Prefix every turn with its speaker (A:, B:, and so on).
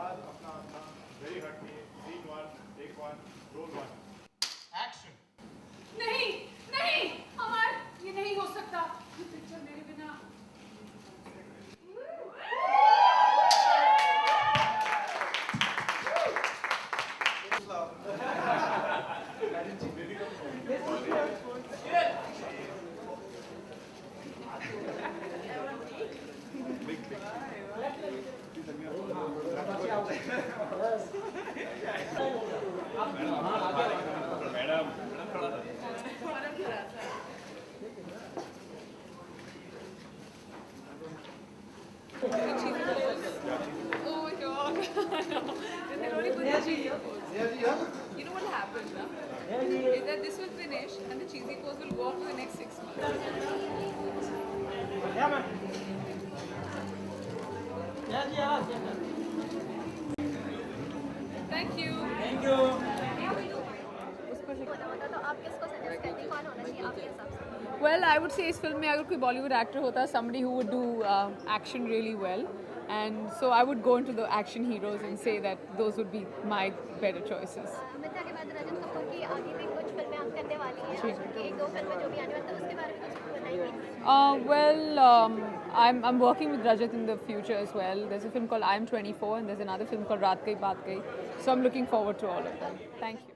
A: अंदाज अपना वेरी हटके सीन 1 टेक 1 रोल 1 एक्शन।
B: नहीं नहीं अमर, ये नहीं हो सकता। ये पिक्चर मेरे बिना Oh my god. And then only put the cheesy pose. You know what will happen, no? Is that this will finish and the cheesy pose will go on for the next 6 months. Thank you. Well, I would say इस film में अगर कोई Bollywood actor होता, somebody who would do action really well, and so I would go into the action heroes and say that those would be my better choices.
C: मित्रा के बाद रजत कपूर की आगे भी कुछ फिल्में आप करने वाली हैं, उनकी एक दो फिल्में जो भी आने वाली है उसके बारे में कुछ बताइए।
B: Well, I'm working with Rajat in the future as well. There's a film called I'm 24 and there's another film called Raat Gayi Baat Gayi. So I'm looking forward to all of them. Thank you.